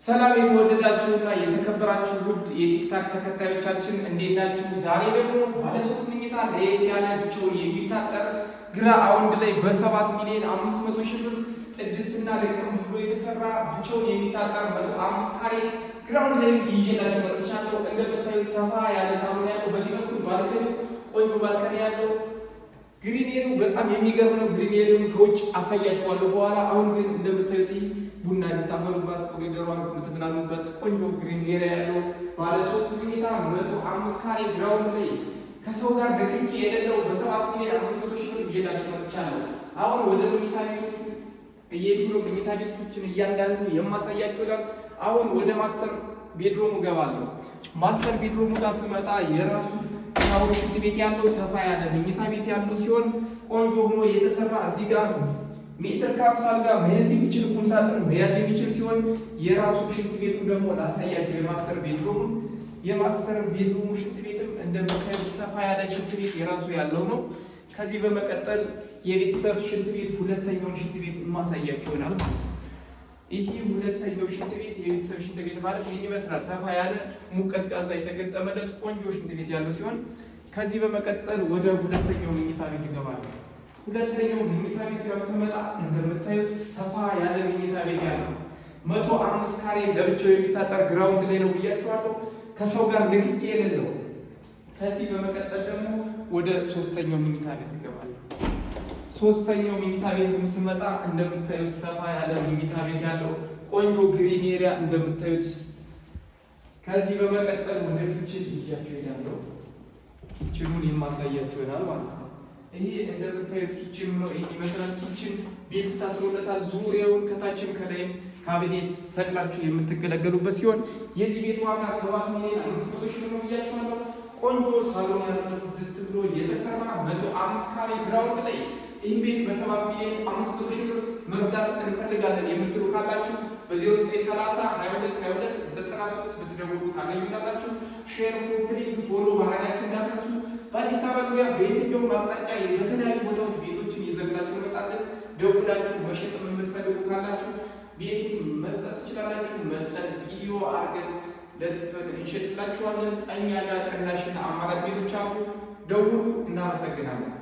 ሰላም የተወደዳችሁና የተከበራችሁ ውድ የቲክታክ ተከታዮቻችን እንዴት ናችሁ? ዛሬ ደግሞ ባለ 3 መኝታ ለየት ያለ ብቻውን የሚታጠር ግራ አውንድ ላይ በ7 ሚሊዮን 500 ሺህ ብር ጥድትና ልቅም ብሎ የተሰራ ብቻውን የሚታጠር 105 ካሬ ግራውንድ ላይ ይዤላችሁ መጥቻለሁ። እንደምታዩት ሰፋ ያለ ሳሎን ያለው፣ በዚህ በኩል ባልከኒ ቆንጆ ባልከኒ ያለው፣ ግሪኔሪው በጣም የሚገርም ነው። ግሪኔሪውን ከውጭ አሳያችኋለሁ በኋላ። አሁን ግን እንደምታዩት ቡና የምታፈሉበት ኮሪደሯ የምትዝናኑበት ቆንጆ ግሪኔሪ ያለው ባለ 3 መኝታ 105 ካሬ ግራውንድ ላይ ከሰው ጋር ንክኪ የሌለው በ7 ሚሊዮን 500 ሺህ ብር ይዤላችሁ መጥቻለሁ። አሁን ወደ መኝታ ቤቶቹ እየሄድኩ ነው። መኝታ ቤቶችን እያንዳንዱ የማሳያችሁ ጋር አሁን ወደ ማስተር ቤድሮሙ እገባለሁ። ማስተር ቤድሮሙ ጋር ስመጣ የራሱ ሻወር ሽንት ቤት ያለው ሰፋ ያለ መኝታ ቤት ያለው ሲሆን ቆንጆ ሆኖ የተሰራ እዚህ ጋር ሜትር ከ50 አልጋ መያዝ የሚችል ቁም ሳጥን መያዝ የሚችል ሲሆን የራሱ ሽንት ቤቱ ደግሞ ላሳያችሁ። የማስተር ቤድሩሙ ሽንት ቤትም እንደምታዩት ሰፋ ያለ ሽንት ቤት የራሱ ያለው ነው። ከዚህ በመቀጠል የቤተሰብ ሽንት ቤት ሁለተኛውን ሽንት ቤት ማሳያችሁ ይሆናል። ይህ ሁለተኛው ሽንት ቤት የቤተሰብ ሽንት ቤት ማለት ይህን ይመስላል። ሰፋ ያለ ሙቅ ቀዝቃዛ የተገጠመለት ቆንጆ ሽንት ቤት ያለው ሲሆን ከዚህ በመቀጠል ወደ ሁለተኛው መኝታ ቤት ይገባል። ሁለተኛው መኝታ ቤት ጋር ስመጣ እንደምታዩት ሰፋ ያለ መኝታ ቤት ያለው 105 ካሬ ለብቻው የሚታጠር ግራውንድ ላይ ነው ብያችኋለሁ። ከሰው ጋር ንክኪ የሌለው። ከዚህ በመቀጠል ደግሞ ወደ ሶስተኛው መኝታ ቤት ይገባል። ሶስተኛው መኝታ ቤት ስመጣ እንደምታዩት ሰፋ ያለ መኝታ ቤት ያለው ቆንጆ ግሪን ኤሪያ እንደምታዩት። ከዚህ በመቀጠል ወደ ኪችን ይያችሁ ይላለው። ኪችኑን የማሳያችሁ ይሆናል ማለት ነው። ይሄ እንደምታዩት ኪችን ነው። ይሄ ይመስላል። ኪችን ቤት ታስሮለታል። ዙሪያውን ከታችም ከላይም ካቢኔት ሰቅላችሁ የምትገለገሉበት ሲሆን የዚህ ቤት ዋጋ 7 ሚሊዮን 500 ሺህ ነው ብያችኋለሁ። ቆንጆ ሳሎን ያለው ስድስት ብሎ የተሰራ 105 ካሬ ግራውንድ ላይ ይህ ቤት በ7 ሚሊዮን 500 ሺህ ብር መግዛት እንፈልጋለን የምትሉ ካላችሁ በ0930 22 22 93 ብትደውሉ ታገኙናላችሁ። ሼር፣ ኮፕሊንግ፣ ፎሎ ማድረጋችሁ እንዳትረሱ። በአዲስ አበባ ዙሪያ በየትኛውም አቅጣጫ በተለያዩ ቦታዎች ቤቶችን ይዘግላችሁ እንመጣለን። ደውላችሁ መሸጥ የምትፈልጉ ካላችሁ ቤቱን መስጠት ትችላላችሁ። መጠን ቪዲዮ አድርገን ለጥፈን እንሸጥላችኋለን። እኛ ጋር ቅናሽና አማራጭ ቤቶች አሉ። ደውሉ። እናመሰግናለን።